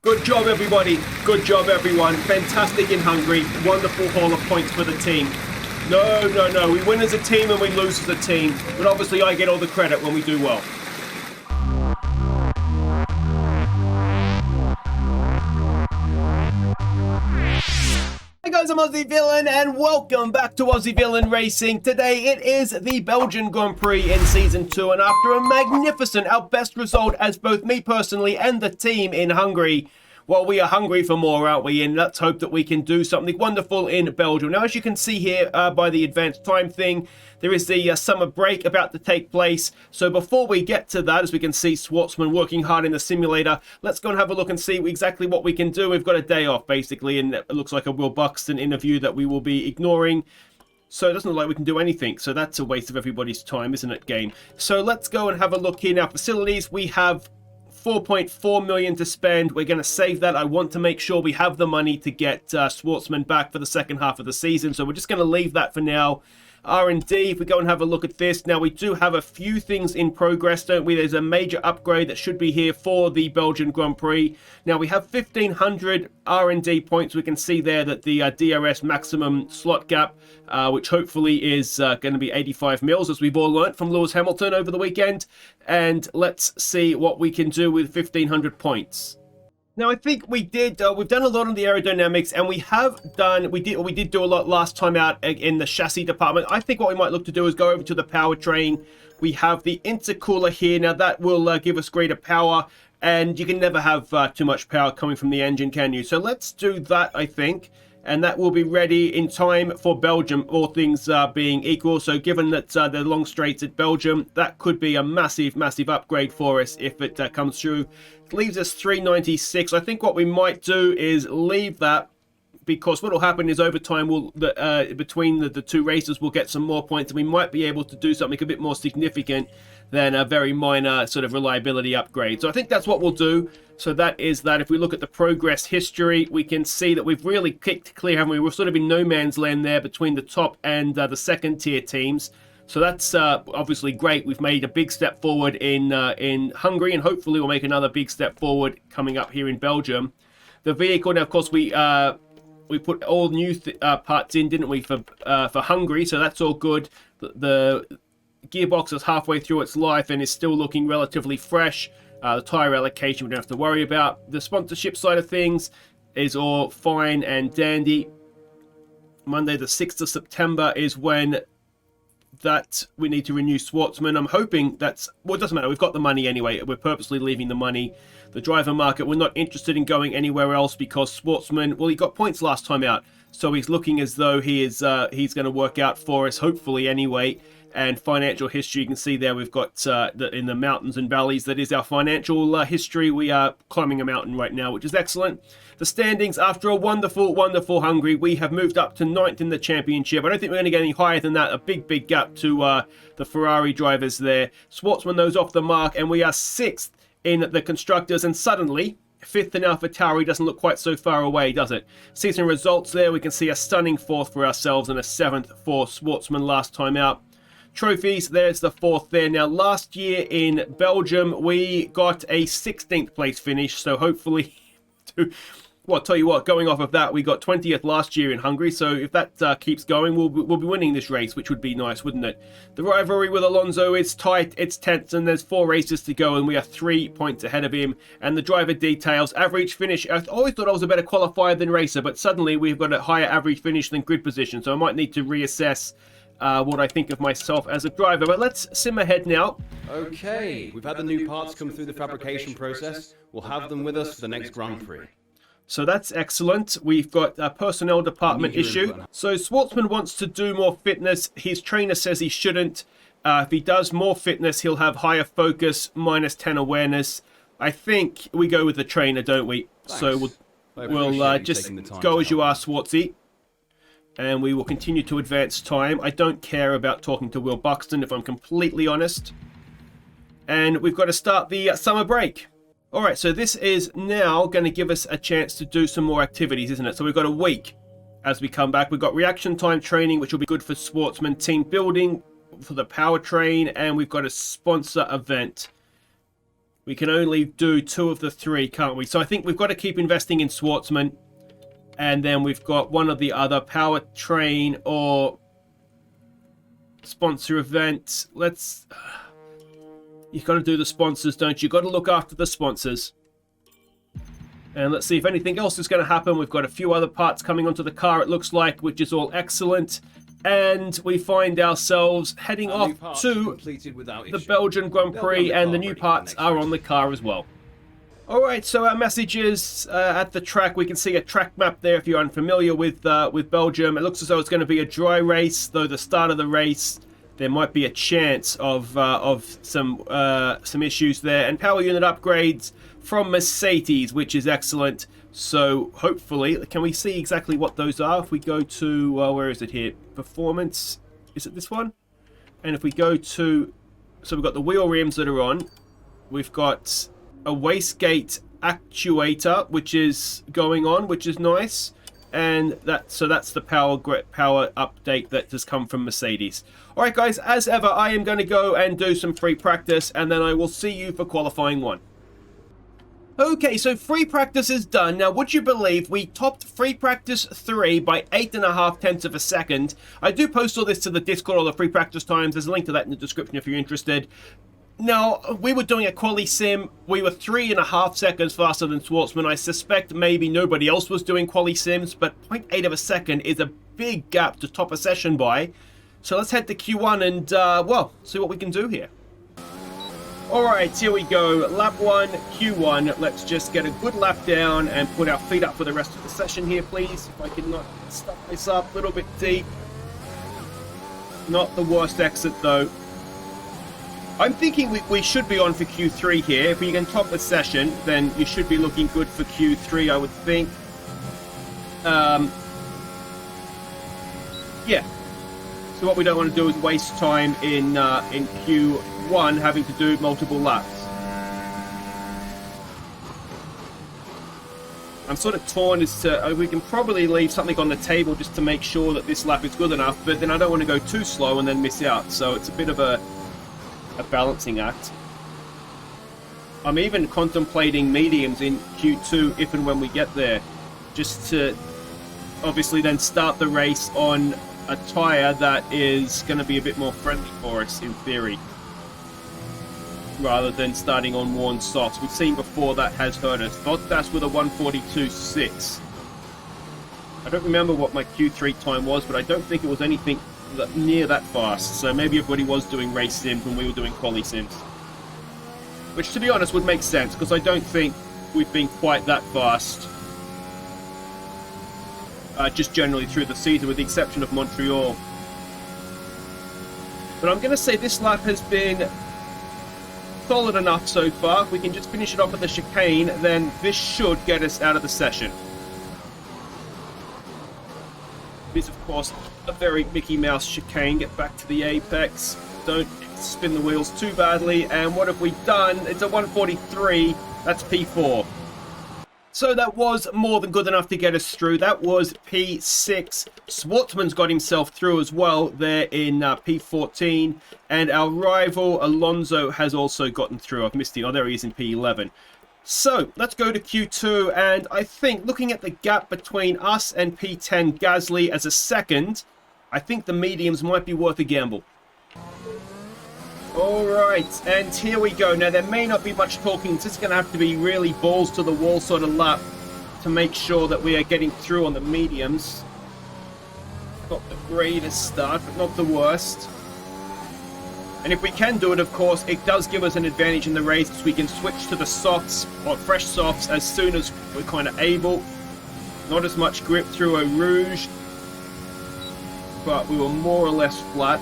Good job, everybody. Good job, everyone. Fantastic in Hungary. Wonderful haul of points for the team. No. We win as a team and we lose as a team. But obviously, I get all the credit when we do well. Hey guys, I'm Aussie Villain and welcome back to Aussie Villain Racing. Today it is the Belgian Grand Prix in Season 2, and after a magnificent, our best result as both me personally and the team in Hungary, well, we are hungry for more, aren't we? And let's hope that we can do something wonderful in Belgium. Now, as you can see here by the advanced time thing, there is the summer break about to take place. So before we get to that, as we can see Schwartzman working hard in the simulator, let's go and have a look and see exactly what we can do. We've got a day off, basically, and it looks like a Will Buxton interview that we will be ignoring. So it doesn't look like we can do anything. So that's a waste of everybody's time, isn't it, game? So let's go and have a look here in our facilities. We have 4.4 million to spend. We're going to save that. I want to make sure we have the money to get Schwartzman back for the second half of the season. So we're just going to leave that for now. R&D, if we go and have a look at this. Now, we do have a few things in progress, don't we? There's a major upgrade that should be here for the Belgian Grand Prix. Now, we have 1,500 R&D points. We can see there that the DRS maximum slot gap, which hopefully is going to be 85 mils, as we've all learnt from Lewis Hamilton over the weekend. And let's see what we can do with 1,500 points. Now, I think we did, we've done a lot on the aerodynamics, and we did do a lot last time out in the chassis department. I think what we might look to do is go over to the powertrain. We have the intercooler here. Now, that will give us greater power, and you can never have too much power coming from the engine, can you? So let's do that, I think, and that will be ready in time for Belgium, all things being equal. So given that the long straights at Belgium, that could be a massive, massive upgrade for us if it comes through. It leaves us 396. I think what we might do is leave that, because what will happen is over time, between the two races, we'll get some more points, and we might be able to do something a bit more significant than a very minor sort of reliability upgrade. So I think that's what we'll do. So that is that. If we look at the progress history, we can see that we've really kicked clear, haven't we? We're sort of in no man's land there between the top and the second tier teams. So that's obviously great. We've made a big step forward in Hungary, and hopefully we'll make another big step forward coming up here in Belgium. The vehicle, now of course we put all new parts in, didn't we, for Hungary? So that's all good. The gearbox is halfway through its life and is still looking relatively fresh. The tyre allocation we don't have to worry about. The sponsorship side of things is all fine and dandy. Monday the 6th of September is when that we need to renew Schwartzman. I'm hoping that's, well, it doesn't matter. We've got the money anyway. We're purposely leaving the money. The driver market, we're not interested in going anywhere else because Schwartzman, well, he got points last time out. So he's looking as though he's going to work out for us, hopefully anyway. And financial history, you can see there we've got in the mountains and valleys, that is our financial history. We are climbing a mountain right now, which is excellent. The standings, after a wonderful, wonderful Hungary, we have moved up to 9th in the championship. I don't think we're going to get any higher than that. A big, big gap to the Ferrari drivers there. Schwartzman those off the mark, and we are 6th in the constructors, and suddenly 5th in AlphaTauri doesn't look quite so far away, does it? Season results there, we can see a stunning 4th for ourselves and a 7th for Schwartzman last time out. Trophies, there's the 4th there. Now, last year in Belgium, we got a 16th place finish, so hopefully, well, I'll tell you what, going off of that, we got 20th last year in Hungary, so if that keeps going, we'll be winning this race, which would be nice, wouldn't it? The rivalry with Alonso is tight, it's tense, and there's 4 races to go, and we are 3 points ahead of him. And the driver details, average finish, I always thought I was a better qualifier than racer, but suddenly we've got a higher average finish than grid position, so I might need to reassess what I think of myself as a driver. But let's sim ahead now. Okay, we've had the new parts come through the fabrication process. We'll have them with us for the next Grand Prix. So that's excellent. We've got a personnel department issue. So Schwartzman wants to do more fitness. His trainer says he shouldn't. If he does more fitness, he'll have higher focus, minus 10 awareness. I think we go with the trainer, don't we? Thanks. So we'll just go as you are, Schwartzy. And we will continue to advance time. I don't care about talking to Will Buxton, if I'm completely honest. And we've got to start the summer break. All right, so this is now going to give us a chance to do some more activities, isn't it? So we've got a week as we come back. We've got reaction time training, which will be good for Schwartzman, team building for the powertrain, and we've got a sponsor event. We can only do 2 of the 3, can't we? So I think we've got to keep investing in Schwartzman. And then we've got one of the other, powertrain or sponsor event. Let's... You've got to do the sponsors, don't you? You've got to look after the sponsors. And let's see if anything else is going to happen. We've got a few other parts coming onto the car, it looks like, which is all excellent. And we find ourselves heading off to the Belgian Grand Prix, and the new parts are on the car as well. Alright, so our message is at the track. We can see a track map there if you're unfamiliar with Belgium. It looks as though it's going to be a dry race, though the start of the race there might be a chance of some issues there. And power unit upgrades from Mercedes, which is excellent. So hopefully, can we see exactly what those are? If we go to, where is it here? Performance, is it this one? And if we go to, so we've got the wheel rims that are on. We've got a wastegate actuator, which is going on, which is nice. And that's the power update that has come from Mercedes. Alright guys, as ever, I am going to go and do some free practice, and then I will see you for qualifying 1. Okay, so free practice is done. Now, would you believe we topped free practice 3 by 8.5 tenths of a second? I do post all this to the Discord, all the free practice times. There's a link to that in the description if you're interested. Now, we were doing a quali sim. We were 3.5 seconds faster than Schwartzman. I suspect maybe nobody else was doing quali sims, but 0.8 of a second is a big gap to top a session by. So let's head to Q1 and, well, see what we can do here. Alright, here we go. Lap 1, Q1. Let's just get a good lap down and put our feet up for the rest of the session here, please. If I can not stuff this up a little bit deep. Not the worst exit, though. I'm thinking we should be on for Q3 here. If we can top the session, then you should be looking good for Q3, I would think. Yeah. So what we don't want to do is waste time in Q1 having to do multiple laps. I'm sort of torn as to, we can probably leave something on the table just to make sure that this lap is good enough, but then I don't want to go too slow and then miss out. So it's a bit of a balancing act. I'm even contemplating mediums in Q2 if and when we get there, just to obviously then start the race on a tyre that is going to be a bit more friendly for us in theory, rather than starting on worn softs. We've seen before that has hurt us. Bottas with a 1:42.6. I don't remember what my Q3 time was, but I don't think it was anything near that fast. So maybe everybody was doing race sims when we were doing quali sims, which to be honest would make sense, because I don't think we've been quite that fast just generally through the season, with the exception of Montreal. But I'm going to say this lap has been solid enough so far. If we can just finish it off at the chicane, then this should get us out of the session. This, of course, a very Mickey Mouse chicane. Get back to the apex. Don't spin the wheels too badly. And what have we done? It's a 1:43. That's P4. So that was more than good enough to get us through. That was P6. Schwartzman's got himself through as well there in P14. And our rival, Alonso, has also gotten through. I've missed him. Oh, there he is in P11. So, let's go to Q2. And I think, looking at the gap between us and P10 Gasly as a second, I think the mediums might be worth a gamble. Alright, and here we go. Now, there may not be much talking. It's just going to have to be really balls to the wall sort of lap to make sure that we are getting through on the mediums. Not the greatest start, but not the worst. And if we can do it, of course, it does give us an advantage in the race, so we can switch to the softs, or fresh softs, as soon as we're kind of able. Not as much grip through Eau Rouge, but we were more or less flat.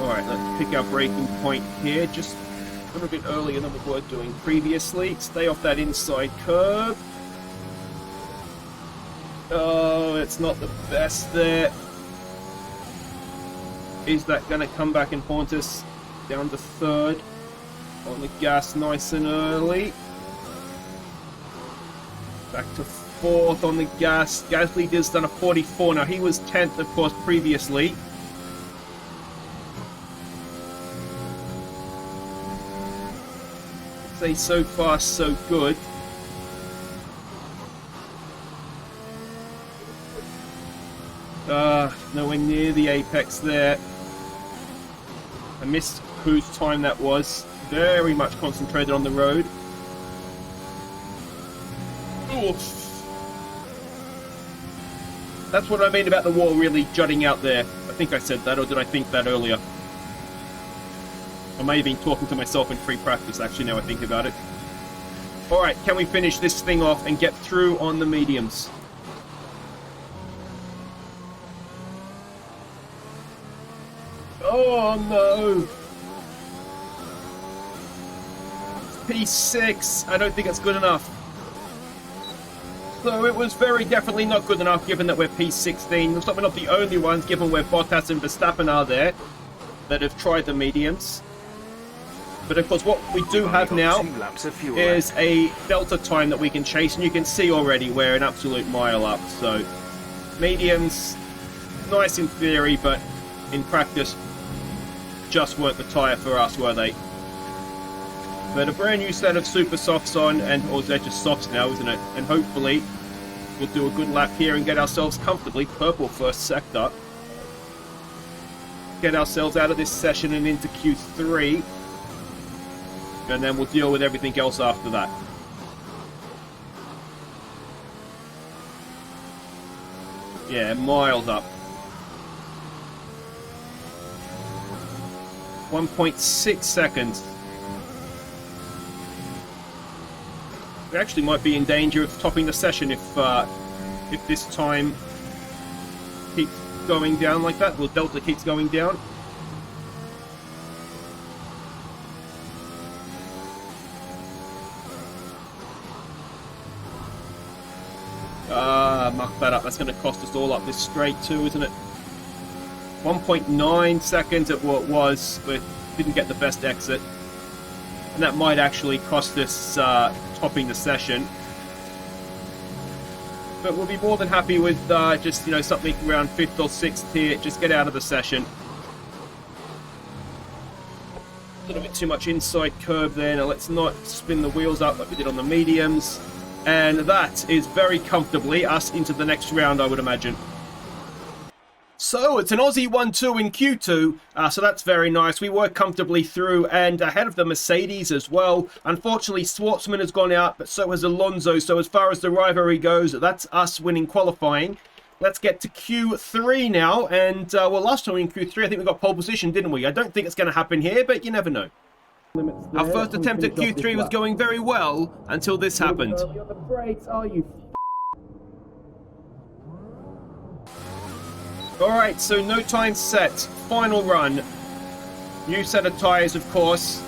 Alright, let's pick our braking point here, just a little bit earlier than we were doing previously. Stay off that inside curve. Oh, it's not the best there. Is that going to come back and haunt us? Down to third. On the gas nice and early. Back to fourth on the gas. Gasly has done a 44. Now, he was 10th, of course, previously. say so far so good. Nowhere near the apex there. I missed whose time that was. Very much concentrated on the road. Oof. That's what I mean about the wall really jutting out there. I think I said that, or did I think that earlier? I may have been talking to myself in free practice, actually, now I think about it. Alright, can we finish this thing off and get through on the mediums? Oh no! P6, I don't think it's good enough. So it was very definitely not good enough, given that we're P16. Looks like we're not the only ones, given where Bottas and Verstappen are there, that have tried the mediums. But of course, what we do have now is a delta time that we can chase, and you can see already we're an absolute mile up. So mediums, nice in theory, but in practice, just weren't the tyre for us, were they? But a brand new set of super softs on, and or they're just softs now, isn't it? And hopefully we'll do a good lap here and get ourselves comfortably purple first sector. Get ourselves out of this session and into Q3. And then we'll deal with everything else after that. Yeah, miles up. 1.6 seconds. We actually might be in danger of topping the session if this time keeps going down like that. Well, Delta keeps going down. Muck that up. That's going to cost us all up this straight too, isn't it? 1.9 seconds at what it was, but didn't get the best exit. And that might actually cost us topping the session. But we'll be more than happy with just, you know, something around 5th or 6th here. Just get out of the session. A little bit too much inside curve there. Now let's not spin the wheels up like we did on the mediums. And that is very comfortably us into the next round, I would imagine. So it's an Aussie 1-2 in Q2, so that's very nice. We were comfortably through and ahead of the Mercedes as well. Unfortunately, Schwartzman has gone out, but so has Alonso. So as far as the rivalry goes, that's us winning qualifying. Let's get to Q3 now. And, well, last time in Q3, I think we got pole position, didn't we? I don't think it's going to happen here, but you never know. Our first attempt at Q3 was going very well until this happened. Alright, so no time set. Final run. New set of tyres, of course.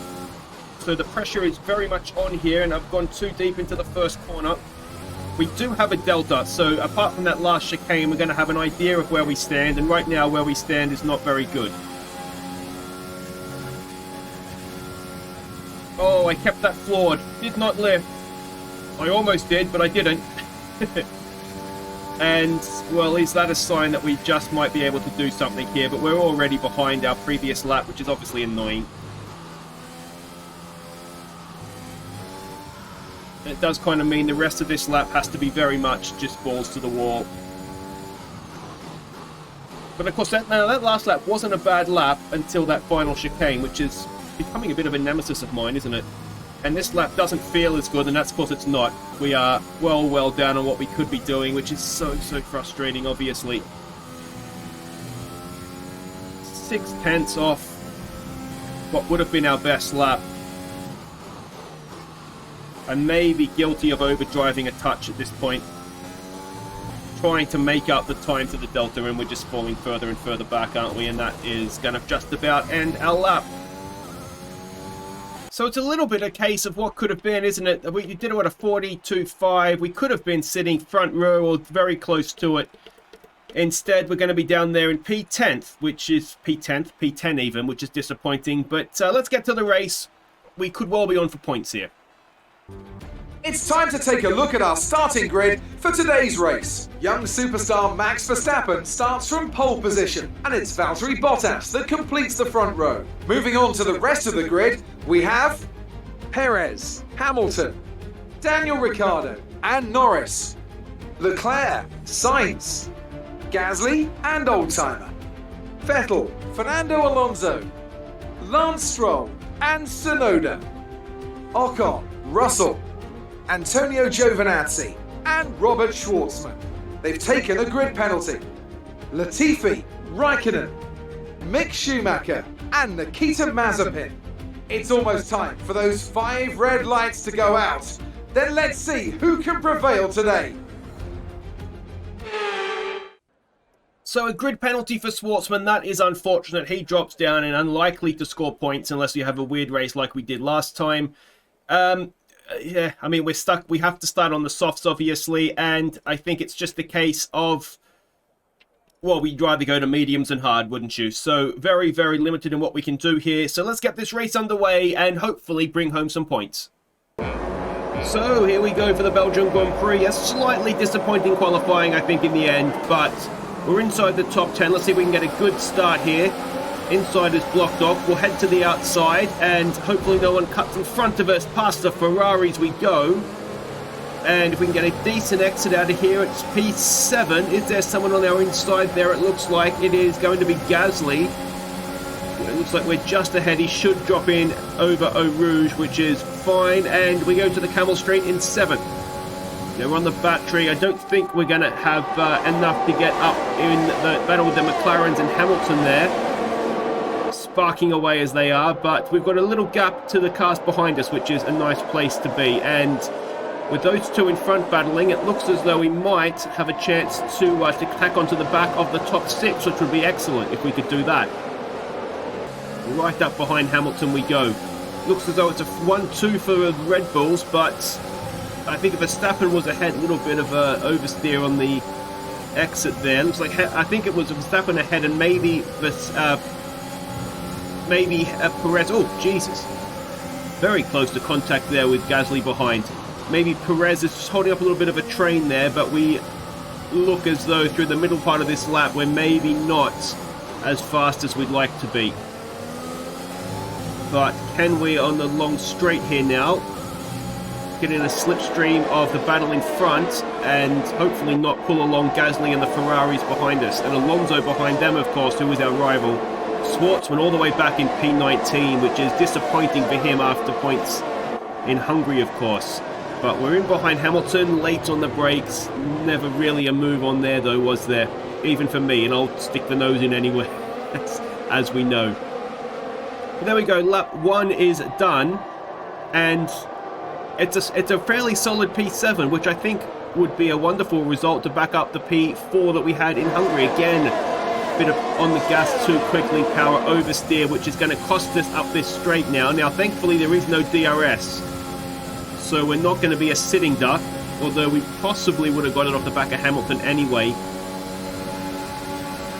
So the pressure is very much on here, and I've gone too deep into the first corner. We do have a delta, so apart from that last chicane, we're going to have an idea of where we stand, and right now where we stand is not very good. Oh, I kept that floored. Did not lift. I almost did, but I didn't. And, well, is that a sign that we just might be able to do something here? But we're already behind our previous lap, which is obviously annoying. And it does kind of mean the rest of this lap has to be very much just balls to the wall. But of course, that last lap wasn't a bad lap until that final chicane, which is becoming a bit of a nemesis of mine, isn't it? And this lap doesn't feel as good, and that's because it's not. We are well down on what we could be doing, which is so frustrating, obviously. 6/10 off what would have been our best lap. I may be guilty of overdriving a touch at this point. Trying to make up the time to the delta, and we're just falling further and further back, aren't we? And that is going to just about end our lap. So it's a little bit a case of what could have been, isn't it? We did it at a 42.5. We could have been sitting front row or very close to it. Instead, we're going to be down there in P10th, which is P10 even, which is disappointing. But let's get to the race. We could well be on for points here. It's time to take a look at our starting grid for today's race. Young superstar Max Verstappen starts from pole position, and it's Valtteri Bottas that completes the front row. Moving on to the rest of the grid, we have Perez, Hamilton, Daniel Ricciardo and Norris, Leclerc, Sainz, Gasly and Oldtimer, Vettel, Fernando Alonso, Lance Stroll and Tsunoda, Ocon, Russell, Antonio Giovinazzi and Robert Schwartzman. They've taken a grid penalty. Latifi, Raikkonen, Mick Schumacher and Nikita Mazepin. It's almost time for those 5 red lights to go out. Then let's see who can prevail today. So a grid penalty for Schwartzman, that is unfortunate. He drops down and unlikely to score points unless you have a weird race like we did last time. Yeah, I mean, we're stuck. We have to start on the softs, obviously, and I think it's just the case of, well, we'd rather go to mediums and hard, wouldn't you? So very, very limited in what we can do here. So let's get this race underway and hopefully bring home some points. So here we go for the Belgian Grand Prix. A slightly disappointing qualifying, I think, in the end, but we're inside the top 10. Let's see if we can get a good start here. Inside is blocked off. We'll head to the outside and hopefully no one cuts in front of us. Past the Ferraris we go. And if we can get a decent exit out of here, it's P7. Is there someone on our inside there? It looks like it is going to be Gasly. It looks like we're just ahead. He should drop in over Eau Rouge, which is fine. And we go to the Camel Straight in 7th. Now we're on the battery. I don't think we're going to have enough to get up in the battle with the McLarens and Hamilton there. Sparking away as they are, but we've got a little gap to the cars behind us, which is a nice place to be. And with those two in front battling, it looks as though we might have a chance to tack onto the back of the top 6, which would be excellent if we could do that. Right up behind Hamilton we go. Looks as though it's a 1-2 for the Red Bulls, but I think if Verstappen was ahead, a little bit of a oversteer on the exit there. Looks like I think it was Verstappen ahead and maybe Perez. Oh, Jesus. Very close to contact there with Gasly behind. Maybe Perez is just holding up a little bit of a train there, but we look as though through the middle part of this lap we're maybe not as fast as we'd like to be. But can we on the long straight here now get in a slipstream of the battle in front and hopefully not pull along Gasly and the Ferraris behind us, and Alonso behind them, of course, who is our rival. Schwartzman all the way back in P19, which is disappointing for him after points in Hungary, of course. But we're in behind Hamilton, late on the brakes. Never really a move on there, though, was there? Even for me, and I'll stick the nose in anyway, as we know. But there we go, lap 1 is done, and it's a fairly solid P7, which I think would be a wonderful result to back up the P4 that we had in Hungary. Again, a bit of on the gas too quickly, power oversteer, which is going to cost us up this straight now. Now, thankfully, there is no DRS. So we're not going to be a sitting duck, although we possibly would have got it off the back of Hamilton anyway.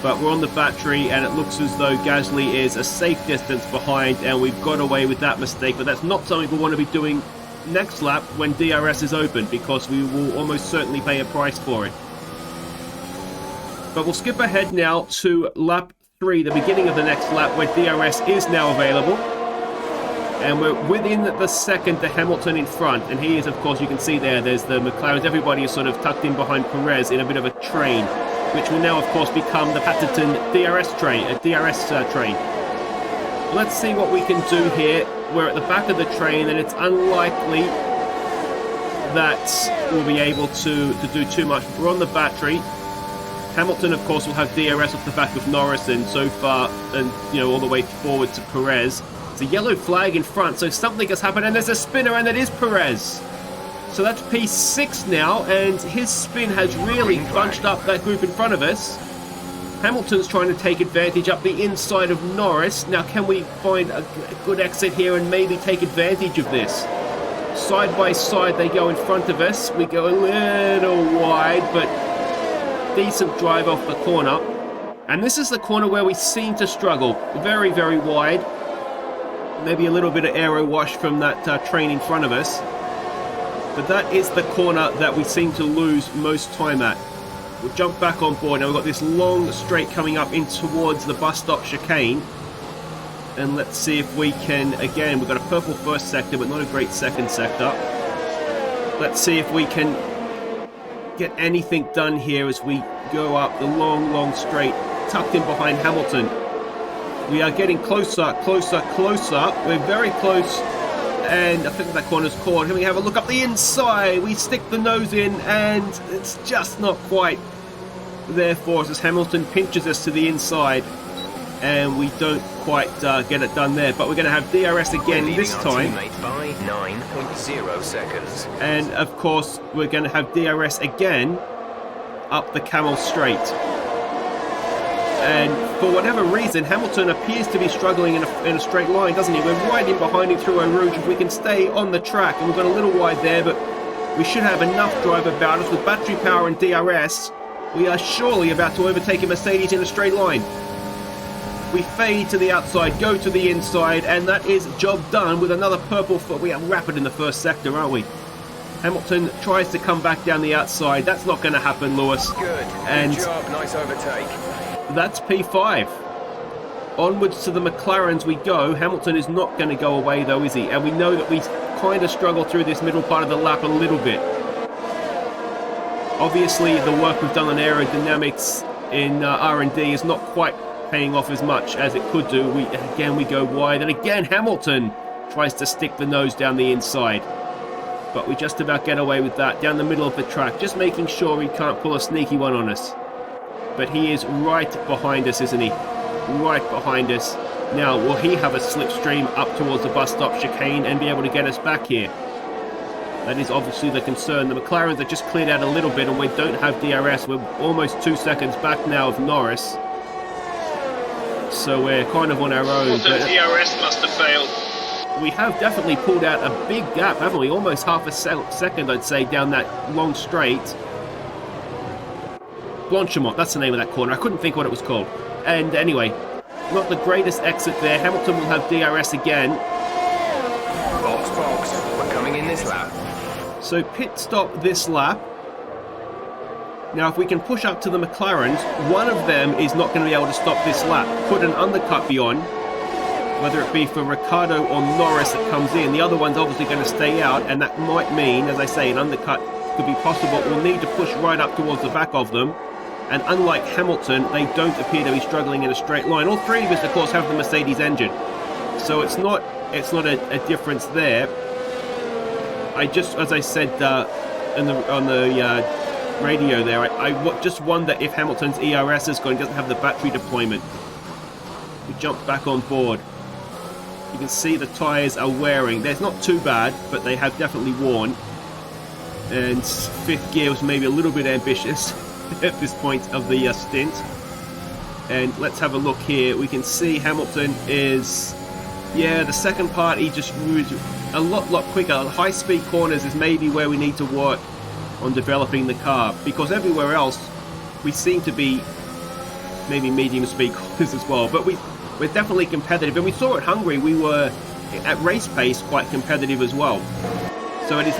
But we're on the battery, and it looks as though Gasly is a safe distance behind, and we've got away with that mistake. But that's not something we want to be doing next lap when DRS is open, because we will almost certainly pay a price for it. But we'll skip ahead now to lap 3, the beginning of the next lap, where DRS is now available. And we're within the second to Hamilton in front. And he is, of course, you can see there's the McLarens. Everybody is sort of tucked in behind Perez in a bit of a train, which will now, of course, become the Patterson DRS train. Let's see what we can do here. We're at the back of the train, and it's unlikely that we'll be able to do too much. We're on the battery. Hamilton, of course, will have DRS off the back of Norris, and so far, and all the way forward to Perez. It's a yellow flag in front, so something has happened, and there's a spinner, and it is Perez. So that's P6 now, and his spin has really bunched up that group in front of us. Hamilton's trying to take advantage up the inside of Norris. Now, can we find a good exit here and maybe take advantage of this? Side by side, they go in front of us. We go a little wide, but decent drive off the corner. And this is the corner where we seem to struggle. Very, very wide. Maybe a little bit of aero wash from that train in front of us. But that is the corner that we seem to lose most time at. We'll jump back on board. Now we've got this long straight coming up in towards the bus stop chicane. And let's see if we can, again, we've got a purple first sector, but not a great second sector. Let's see if we can get anything done here as we go up the long straight, tucked in behind Hamilton. We are getting closer, closer, closer. We're very close. And I think that corner's caught. Here we have a look up the inside. We stick the nose in, and it's just not quite there for us as Hamilton pinches us to the inside. And we don't quite get it done there, but we're going to have DRS again this time. By 9.0 seconds. And of course, we're going to have DRS again up the Camel Straight. And for whatever reason, Hamilton appears to be struggling in a straight line, doesn't he? We're right in behind him through Eau Rouge. If we can stay on the track, and we've got a little wide there, but we should have enough drive about us with battery power and DRS. We are surely about to overtake a Mercedes in a straight line. We fade to the outside, go to the inside, and that is job done with another purple foot. We are rapid in the first sector, aren't we? Hamilton tries to come back down the outside. That's not going to happen, Lewis. Good job, nice overtake. That's P5. Onwards to the McLarens we go. Hamilton is not going to go away, though, is he? And we know that we kind of struggle through this middle part of the lap a little bit. Obviously, the work we've done on aerodynamics in R&D is not quite paying off as much as it could do. Again, we go wide, and again, Hamilton tries to stick the nose down the inside. But we just about get away with that down the middle of the track, just making sure he can't pull a sneaky one on us. But he is right behind us, isn't he? Right behind us. Now, will he have a slipstream up towards the bus stop chicane and be able to get us back here? That is obviously the concern. The McLarens are just cleared out a little bit, and we don't have DRS. We're almost 2 seconds back now of Norris. So we're kind of on our own. Also, DRS must have failed. We have definitely pulled out a big gap, haven't we? Almost half a second, I'd say, down that long straight. Blanchimont, that's the name of that corner. I couldn't think what it was called. And anyway, not the greatest exit there. Hamilton will have DRS again. Box, we're coming in this lap. So pit stop this lap. Now, if we can push up to the McLarens, one of them is not going to be able to stop this lap. Could an undercut be on? Whether it be for Ricciardo or Norris that comes in. The other one's obviously going to stay out, and that might mean, as I say, an undercut could be possible. We'll need to push right up towards the back of them. And unlike Hamilton, they don't appear to be struggling in a straight line. All three of us, of course, have the Mercedes engine. So it's not a difference there. I just, as I said on the radio there, I just wonder if Hamilton's ERS is going, doesn't have the battery deployment. We jump back on board. You can see the tyres are wearing. They're not too bad, but they have definitely worn. And fifth gear was maybe a little bit ambitious at this point of the stint. And let's have a look here. We can see Hamilton is, the second part he just moves a lot quicker. High-speed corners is maybe where we need to work on developing the car, because everywhere else we seem to be maybe medium-speed corners as well. But we're definitely competitive, and we saw at Hungary we were at race pace quite competitive as well. So it's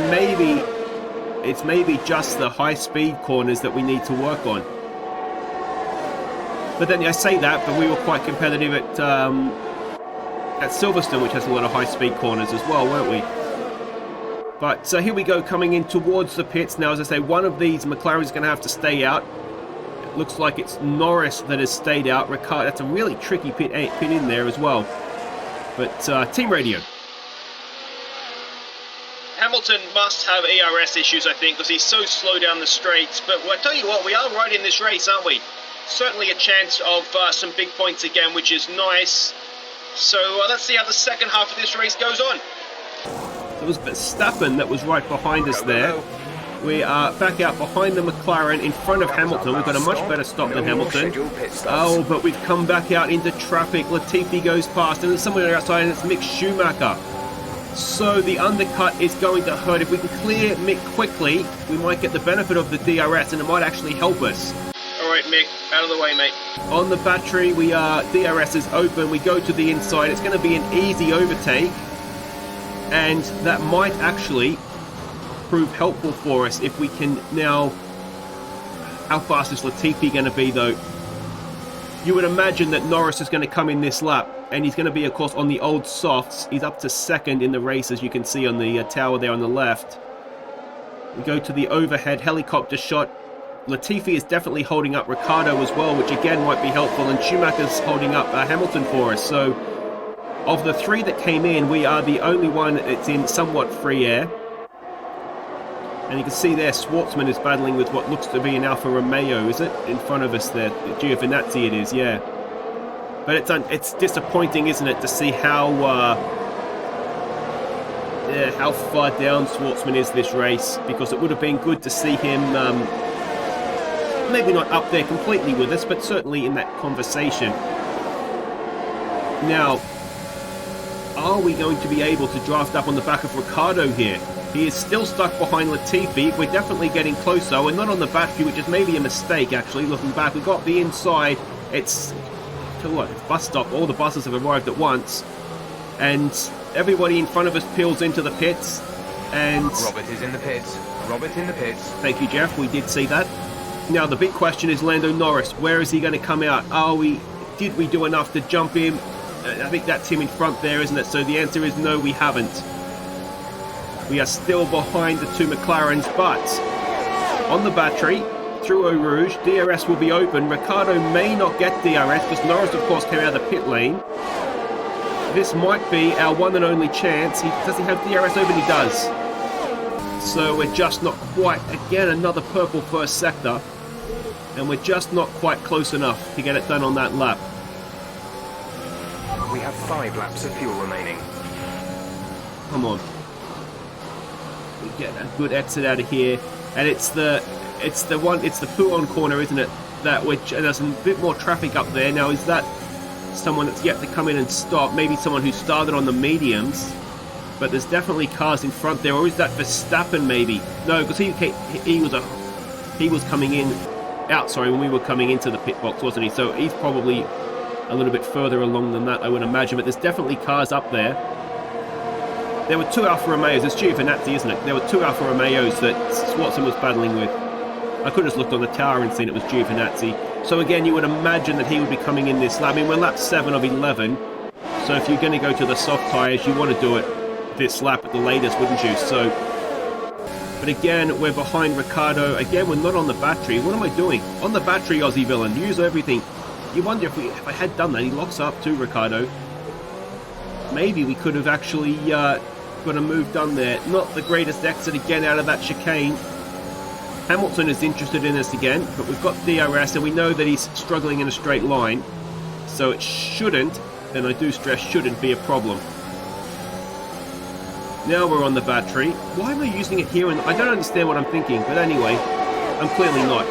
maybe just the high-speed corners that we need to work on. But then I say that, but we were quite competitive at Silverstone, which has a lot of high-speed corners as well, weren't we? But here we go, coming in towards the pits. Now, as I say, one of these McLaren is going to have to stay out. It looks like it's Norris that has stayed out. Ricciardo, that's a really tricky pit in there as well. But team radio. Hamilton must have ERS issues, I think, because he's so slow down the straights. But I tell you what, we are right in this race, aren't we? Certainly a chance of some big points again, which is nice. So let's see how the second half of this race goes on. It was Verstappen that was right behind us there. We are back out behind the McLaren in front of Hamilton. We've got a much better stop than Hamilton. Oh, but we've come back out into traffic. Latifi goes past, and there's someone outside, and it's Mick Schumacher. So the undercut is going to hurt. If we can clear Mick quickly, we might get the benefit of the DRS, and it might actually help us. All right, Mick, out of the way, mate. On the battery, DRS is open. We go to the inside. It's going to be an easy overtake, and that might actually prove helpful for us if we can now. How fast is Latifi going to be, though? You would imagine that Norris is going to come in this lap, and he's going to be, of course, on the old softs. He's up to second in the race, as you can see on the tower there on the left. We go to the overhead helicopter shot. Latifi is definitely holding up Ricciardo as well, which again might be helpful, and Schumacher's holding up Hamilton for us. So of the three that came in, we are the only one that's in somewhat free air. And you can see there, Schwartzman is battling with what looks to be an Alfa Romeo, is it? In front of us there. Giovinazzi it is, yeah. But it's disappointing, isn't it, to see how far down Schwartzman is this race, because it would have been good to see him, maybe not up there completely with us, but certainly in that conversation. Now, are we going to be able to draft up on the back of Ricciardo here? He is still stuck behind Latifi. We're definitely getting closer. We're not on the battery, which is maybe a mistake, actually, looking back. We've got the inside. It's bus stop. All the buses have arrived at once. And everybody in front of us peels into the pits. And Robert is in the pits. Robert in the pits. Thank you, Jeff. We did see that. Now, the big question is Lando Norris. Where is he going to come out? Did we do enough to jump him? I think that's him in front there, isn't it? So the answer is no, we haven't. We are still behind the two McLarens, but on the battery, through Eau Rouge, DRS will be open. Ricciardo may not get DRS, because Norris, of course, came out of the pit lane. This might be our one and only chance. Does he have DRS open? He does. So we're just not quite, again, another purple first sector. And we're just not quite close enough to get it done on that lap. We have 5 laps of fuel remaining. Come on. We get a good exit out of here. And it's the Pouon corner, isn't it? And there's a bit more traffic up there. Now, is that someone that's yet to come in and stop? Maybe someone who started on the mediums. But there's definitely cars in front there. Or is that Verstappen, maybe? No, because he was coming in when we were coming into the pit box, wasn't he? So he's probably a little bit further along than that, I would imagine. But there's definitely cars up there. There were 2 Alfa Romeos. It's Giovinazzi, isn't it? There were 2 Alfa Romeos that Schwartzman was battling with. I could have just looked on the tower and seen it was Giovinazzi. So again, you would imagine that he would be coming in this lap. I mean, we're lap 7 of 11. So if you're going to go to the soft tyres, you want to do it this lap at the latest, wouldn't you? So, but again, we're behind Ricciardo. Again, we're not on the battery. What am I doing? On the battery, Aussie Villain. Use everything. You wonder if I had done that. He locks up to Ricciardo. Maybe we could have actually got a move done there. Not the greatest exit again out of that chicane. Hamilton is interested in us again, but we've got DRS and we know that he's struggling in a straight line. So it shouldn't, and I do stress shouldn't, be a problem. Now we're on the battery. Why am I using it here? And I don't understand what I'm thinking, but anyway, I'm clearly not.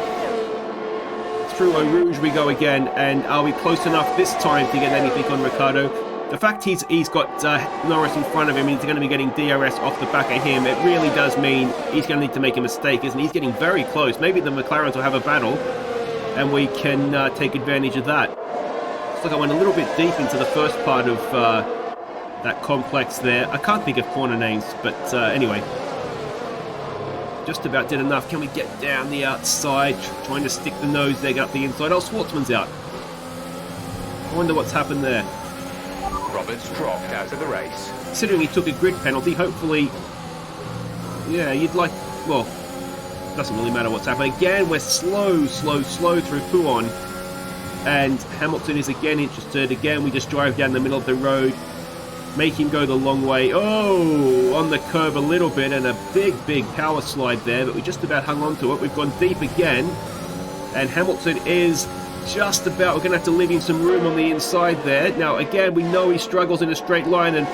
Through Eau Rouge we go again, and are we close enough this time to get anything on Ricciardo? The fact he's got Norris in front of him, he's going to be getting DRS off the back of him. It really does mean he's going to need to make a mistake, isn't he? He's getting very close. Maybe the McLarens will have a battle, and we can take advantage of that. Looks like I went a little bit deep into the first part of that complex there. I can't think of corner names, but anyway. Just about did enough. Can we get down the outside? Trying to stick the nose there, get up the inside. Oh, Schwartzman's out. I wonder what's happened there. Roberts dropped out of the race. Considering he took a grid penalty, hopefully... Yeah, you'd like... Well, doesn't really matter what's happening. Again, we're slow through Pouon. And Hamilton is again interested. Again, we just drive down the middle of the road. Make him go the long way. Oh, on the curve a little bit, and a big power slide there, but we just about hung on to it. We've gone deep again. And Hamilton is... just about, we're going to have to leave him some room on the inside there. Now, again, we know he struggles in a straight line, and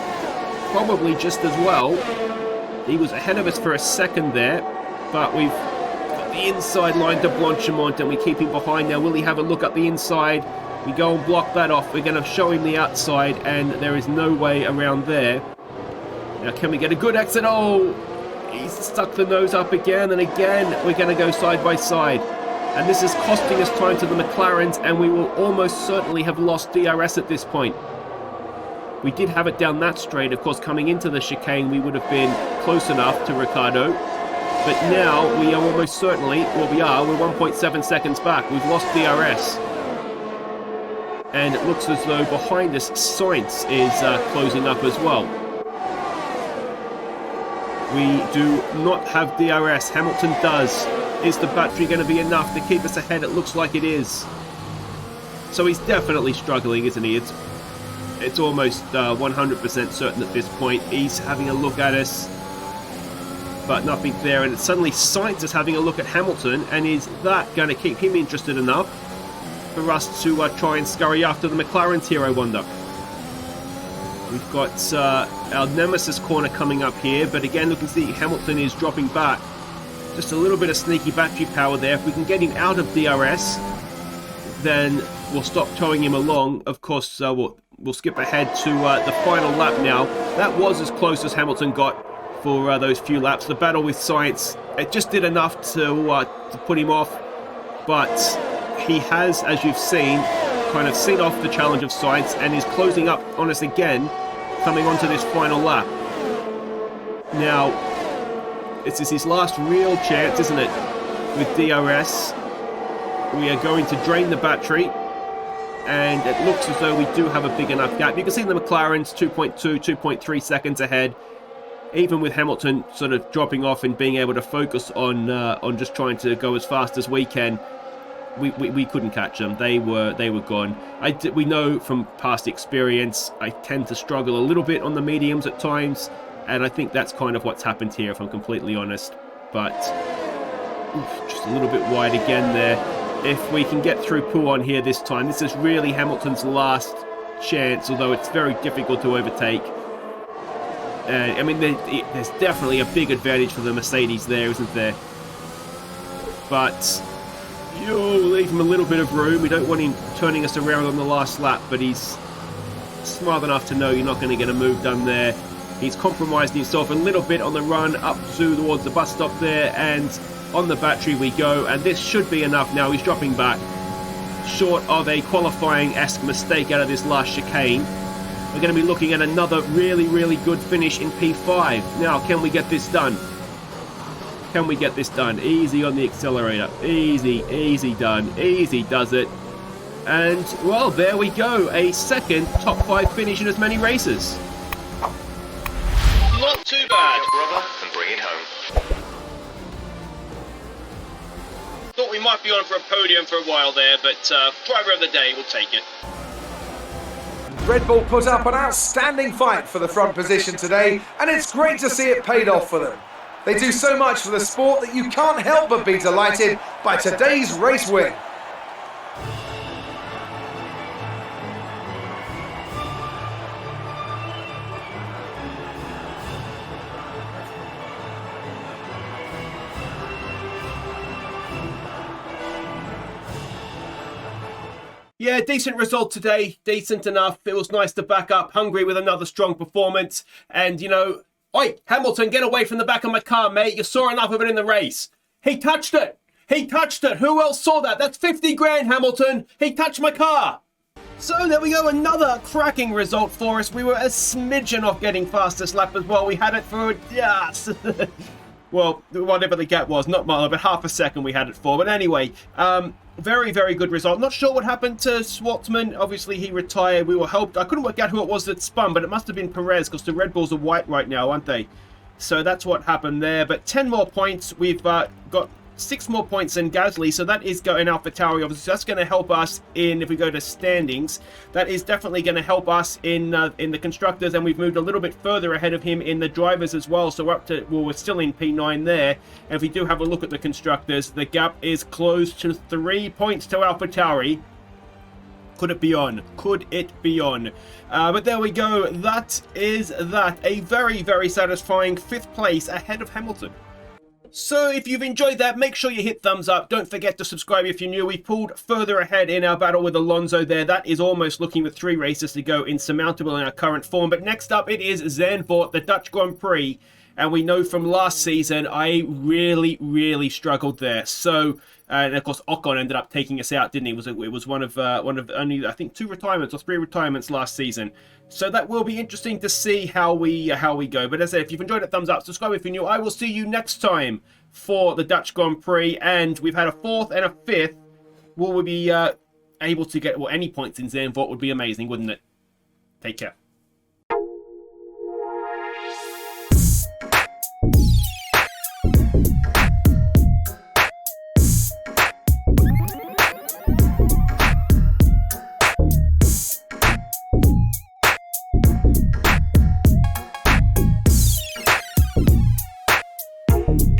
probably just as well. He was ahead of us for a second there, but we've got the inside line to Blanchimont, and we keep him behind. Now, will he have a look up the inside? We go and block that off. We're going to show him the outside, and there is no way around there. Now, can we get a good exit? Oh, he's stuck the nose up again, and again, we're going to go side by side. And this is costing us time to the McLarens, and we will almost certainly have lost DRS at this point. We did have it down that straight. Of course, coming into the chicane, we would have been close enough to Ricciardo. But now, we are almost certainly, well, we're 1.7 seconds back. We've lost DRS. And it looks as though behind us, Sainz is closing up as well. We do not have DRS. Hamilton does. Is the battery going to be enough to keep us ahead? It looks like it is. So he's definitely struggling, isn't he? It's almost 100% certain at this point. He's having a look at us, but nothing there. And suddenly Sainz is having a look at Hamilton, and is that going to keep him interested enough for us to try and scurry after the McLarens here, I wonder? We've got our nemesis corner coming up here, but again, look and see Hamilton is dropping back. Just a little bit of sneaky battery power there. If we can get him out of DRS, then we'll stop towing him along. Of course, we'll skip ahead to the final lap now. That was as close as Hamilton got for those few laps. The battle with Sainz, it just did enough to put him off, but he has, as you've seen, kind of seen off the challenge of Sainz and is closing up on us again, coming onto this final lap. Now, this is his last real chance, isn't it, with DRS? We are going to drain the battery, and it looks as though we do have a big enough gap. You can see the McLarens 2.2, 2.3 seconds ahead, even with Hamilton sort of dropping off and being able to focus on just trying to go as fast as we can. We couldn't catch them. They were gone. We know from past experience, I tend to struggle a little bit on the mediums at times, and I think that's kind of what's happened here, if I'm completely honest. But just a little bit wide again there. If we can get through Pouon here this time, this is really Hamilton's last chance, although it's very difficult to overtake. I mean, there's definitely a big advantage for the Mercedes there, isn't there? But leave him a little bit of room. We don't want him turning us around on the last lap, but he's smart enough to know you're not going to get a move done there. He's compromised himself a little bit on the run up towards the bus stop there, and on the battery we go, and this should be enough now. He's dropping back, short of a qualifying-esque mistake out of this last chicane. We're going to be looking at another really, really good finish in P5. Now, can we get this done? Can we get this done? Easy on the accelerator. Easy, easy done. Easy does it. And, well, there we go. A second top 5 finish in as many races. Not too bad. Brother, and bring it home. Thought we might be on for a podium for a while there, but driver of the day, we'll take it. Red Bull put up an outstanding fight for the front position today, and it's great to see it paid off for them. They do so much for the sport that you can't help but be delighted by today's race win. Yeah, decent result today. Decent enough. It was nice to back up Hungary with another strong performance. And, oi, Hamilton, get away from the back of my car, mate. You saw enough of it in the race. He touched it. He touched it. Who else saw that? That's 50 grand, Hamilton. He touched my car. So there we go. Another cracking result for us. We were a smidgen off getting fastest lap as well. We had it for, yes. Well, whatever the gap was, not much, but half a second we had it for. But anyway, very, very good result. Not sure what happened to Schwartzman. Obviously, he retired. We were helped. I couldn't work out who it was that spun, but it must have been Perez because the Red Bulls are white right now, aren't they? So that's what happened there. But 10 more points. We've got 6 more points than Gasly, so that is going AlphaTauri. Obviously, that's going to help us in, if we go to standings, that is definitely going to help us in the constructors, and we've moved a little bit further ahead of him in the drivers as well. So we're up to, well, we're still in P9 there. And if we do have a look at the constructors, the gap is close to 3 points to AlphaTauri. Could it be on? Could it be on? But there we go. That is that. A very, very satisfying 5th place ahead of Hamilton. So if you've enjoyed that, make sure you hit thumbs up. Don't forget to subscribe if you're new. We pulled further ahead in our battle with Alonso there. That is almost looking with 3 races to go insurmountable in our current form. But next up, it is Zandvoort, the Dutch Grand Prix. And we know from last season, I really, really struggled there. So, and of course, Ocon ended up taking us out, didn't he? It was one of only, I think, 2 retirements or 3 retirements last season. So that will be interesting to see how we go. But as I said, if you've enjoyed it, thumbs up, subscribe if you're new. I will see you next time for the Dutch Grand Prix. And we've had a 4th and a 5th. Will we be able to get any points in Zandvoort would be amazing, wouldn't it? Take care.